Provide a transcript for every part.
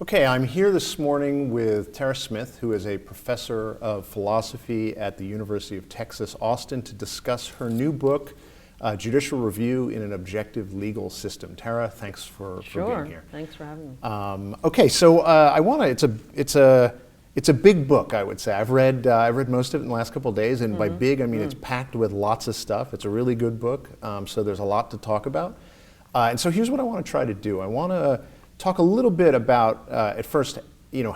Okay, I'm here this morning with Tara Smith, who is a professor of philosophy at the University of Texas, Austin, to discuss her new book, Judicial Review in an Objective Legal System. Tara, thanks for being here. Thanks for having me. Okay, so it's a big book, I would say. I've read most of it in the last couple of days, and by big I mean it's packed with lots of stuff. It's a really good book, so there's a lot to talk about. And so here's what I want to try to do. I want to talk a little bit about, at first,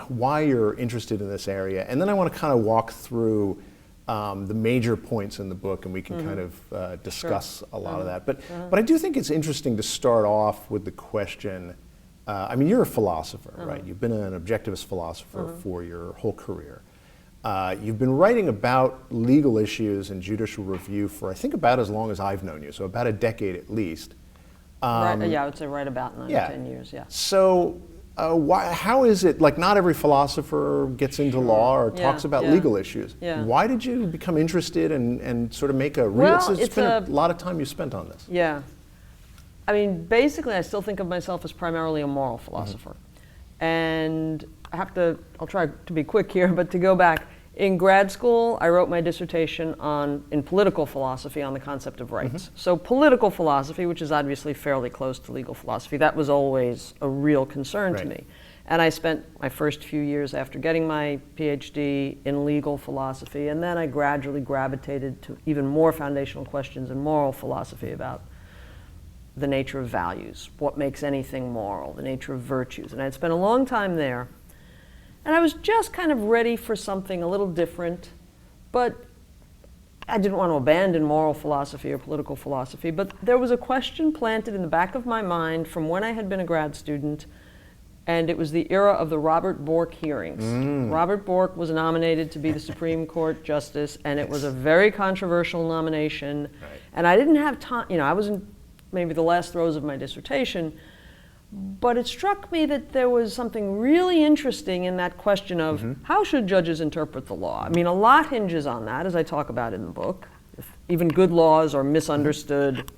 why you're interested in this area, and then I want to kind of walk through the major points in the book, and we can kind of discuss a lot of that. But I do think it's interesting to start off with the question, I mean, you're a philosopher, right? You've been an objectivist philosopher for your whole career. You've been writing about legal issues and judicial review for, I think, about as long as I've known you, so about a decade at least. Right, yeah, I would say right about 9 or 10 years, yeah. So how is it, like not every philosopher gets into law or talks about legal issues. Why did you become interested and sort of make a real, it's been a lot of time you spent on this. Yeah. I mean, basically I still think of myself as primarily a moral philosopher. And I'll try to be quick here, but to go back, in grad school, I wrote my dissertation in political philosophy on the concept of rights. So political philosophy, which is obviously fairly close to legal philosophy, that was always a real concern to me. And I spent my first few years after getting my PhD in legal philosophy, and then I gradually gravitated to even more foundational questions in moral philosophy about the nature of values, what makes anything moral, the nature of virtues. And I'd spent a long time there. And I was just kind of ready for something a little different, but I didn't want to abandon moral philosophy or political philosophy. But there was a question planted in the back of my mind from when I had been a grad student, and it was the era of the Robert Bork hearings. Robert Bork was nominated to be the Supreme Court Justice, and it was a very controversial nomination. And I didn't have time, I was in maybe the last throes of my dissertation, but it struck me that there was something really interesting in that question of how should judges interpret the law? I mean, a lot hinges on that, as I talk about in the book. If even good laws are misunderstood,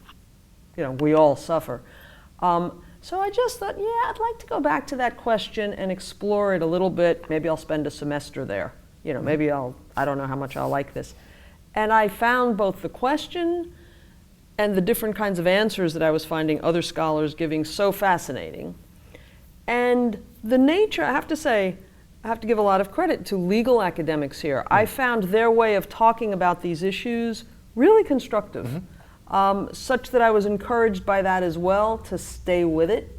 we all suffer. So I just thought, I'd like to go back to that question and explore it a little bit. Maybe I'll spend a semester there. Maybe I don't know how much I'll like this. And I found both the question and the different kinds of answers that I was finding other scholars giving so fascinating. And the nature, I have to say, I have to give a lot of credit to legal academics here. I found their way of talking about these issues really constructive, such that I was encouraged by that as well to stay with it.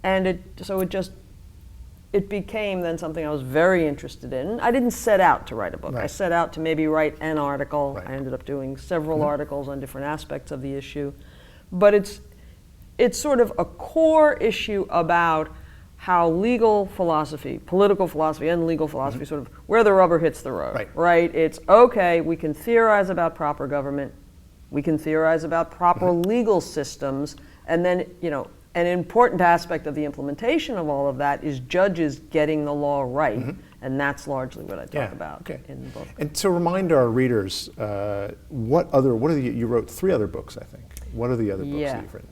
And it became then something I was very interested in. I didn't set out to write a book. I set out to maybe write an article. I ended up doing several articles on different aspects of the issue. But it's sort of a core issue about how legal philosophy, political philosophy, and legal philosophy sort of where the rubber hits the road, right? It's okay, we can theorize about proper government, we can theorize about proper legal systems, and then, an important aspect of the implementation of all of that is judges getting the law right, and that's largely what I talk about in the book. And to remind our readers, you wrote 3 other books, I think. What are the other books that you've written?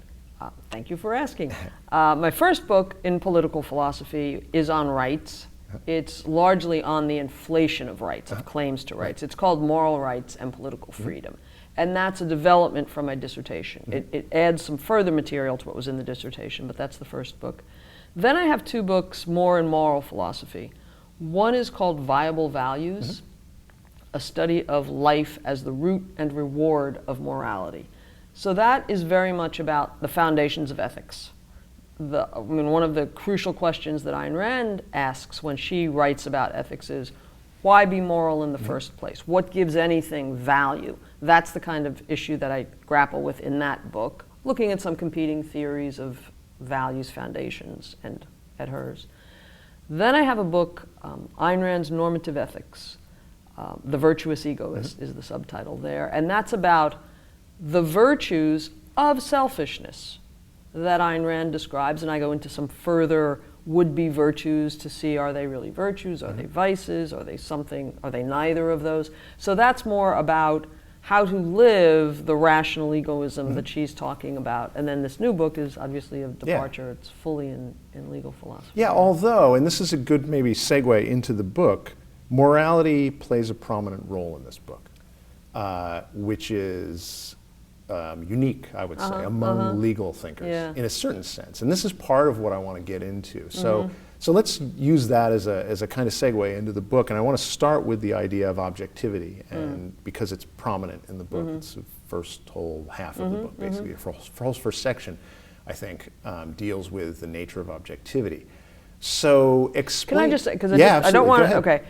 Thank you for asking. My first book in political philosophy is on rights. It's largely on the inflation of rights, of claims to rights. It's called Moral Rights and Political Freedom. And that's a development from my dissertation. It adds some further material to what was in the dissertation, but that's the first book. Then I have 2 books more in moral philosophy. One is called Viable Values, a study of life as the root and reward of morality. So that is very much about the foundations of ethics. One of the crucial questions that Ayn Rand asks when she writes about ethics is, why be moral in the first place? What gives anything value? That's the kind of issue that I grapple with in that book, looking at some competing theories of values foundations and at hers. Then I have a book, Ayn Rand's Normative Ethics. The Virtuous Egoist is the subtitle there. And that's about the virtues of selfishness that Ayn Rand describes. And I go into some further would-be virtues to see, are they really virtues? Are they vices? Are they something? Are they neither of those? So that's more about how to live the rational egoism that she's talking about. And then this new book is obviously a departure. It's fully in legal philosophy. Yeah, although, and this is a good maybe segue into the book, morality plays a prominent role in this book, which is unique, I would say, among legal thinkers in a certain sense. And this is part of what I want to get into. So, so let's use that as a kind of segue into the book. And I want to start with the idea of objectivity, and because it's prominent in the book. It's the first whole half of the book, basically. The whole first section, I think, deals with the nature of objectivity. So explain. Can I just say, because I don't want to, okay.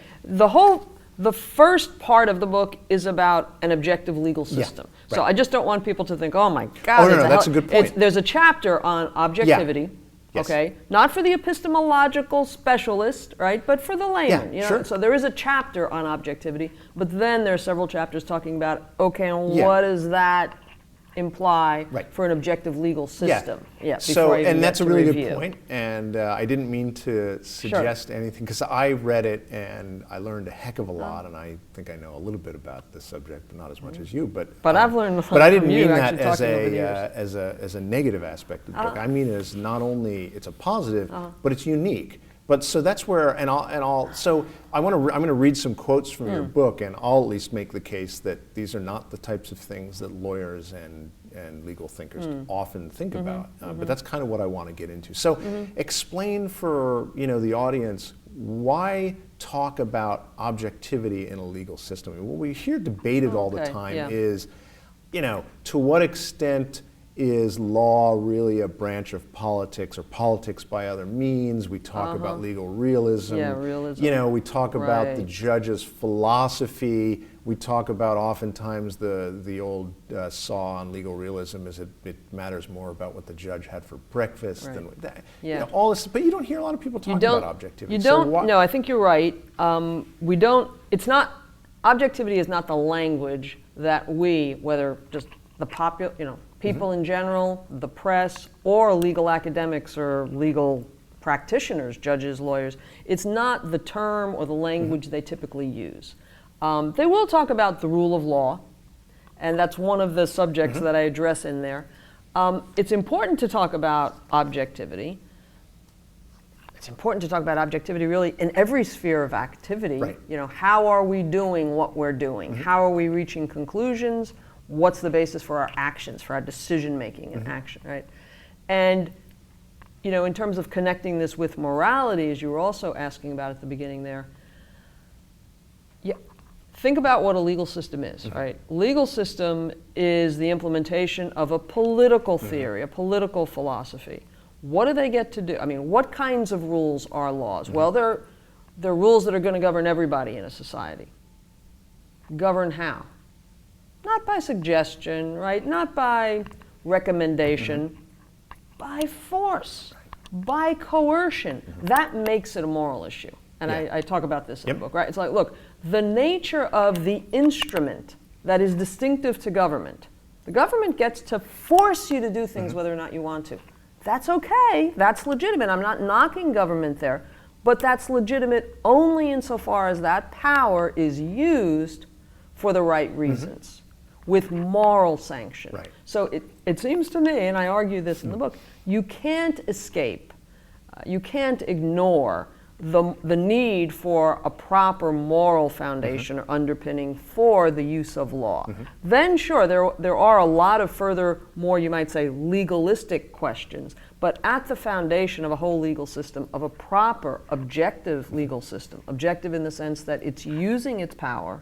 The first part of the book is about an objective legal system. So I just don't want people to think, oh my God. Oh, no, that's a good point. There's a chapter on objectivity, okay? Not for the epistemological specialist, right? But for the layman, you know? Sure. So there is a chapter on objectivity, but then there are several chapters talking about, okay, and what does that imply for an objective legal system? So, and that's a really good point, and I didn't mean to suggest anything, because I read it and I learned a heck of a lot, and I think I know a little bit about this subject, but not as much as you. But I've learned. But I didn't mean that as a negative aspect of the book. I mean it as not only it's a positive, but it's unique. But so that's where, so I'm going to read some quotes from your book, and I'll at least make the case that these are not the types of things that lawyers and legal thinkers often think about. But that's kind of what I want to get into. So explain for the audience, why talk about objectivity in a legal system? I mean, what we hear debated all the time is, to what extent is law really a branch of politics, or politics by other means? We talk about legal realism. Realism. We talk about the judge's philosophy. We talk about oftentimes the old saw on legal realism is it matters more about what the judge had for breakfast than that. All this, but you don't hear a lot of people talking about objectivity. You don't. No, I think you're right. We don't. It's not. Objectivity is not the language that we, whether just the popular, people in general, the press, or legal academics or legal practitioners, judges, lawyers, it's not the term or the language they typically use. They will talk about the rule of law, and that's one of the subjects that I address in there. It's important to talk about objectivity. It's important to talk about objectivity really in every sphere of activity. How are we doing what we're doing? How are we reaching conclusions? What's the basis for our actions, for our decision making and action, right? And in terms of connecting this with morality, as you were also asking about at the beginning there, think about what a legal system is, right? Legal system is the implementation of a political theory, a political philosophy. What do they get to do? I mean, what kinds of rules are laws? Well, they're rules that are going to govern everybody in a society. Govern how? Not by suggestion, right? Not by recommendation, by force, by coercion. That makes it a moral issue. And I talk about this in the book, right? It's like, look, the nature of the instrument that is distinctive to government, the government gets to force you to do things whether or not you want to. That's okay. That's legitimate. I'm not knocking government there. But that's legitimate only insofar as that power is used for the right reasons. With moral sanction. So it seems to me, and I argue this in the book, you can't escape, you can't ignore the need for a proper moral foundation or underpinning for the use of law. Then sure, there are a lot of further, more you might say, legalistic questions, but at the foundation of a whole legal system, of a proper objective legal system, objective in the sense that it's using its power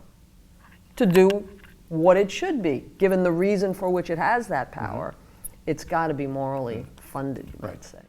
to do what it should be, given the reason for which it has that power, it's got to be morally funded, you might say.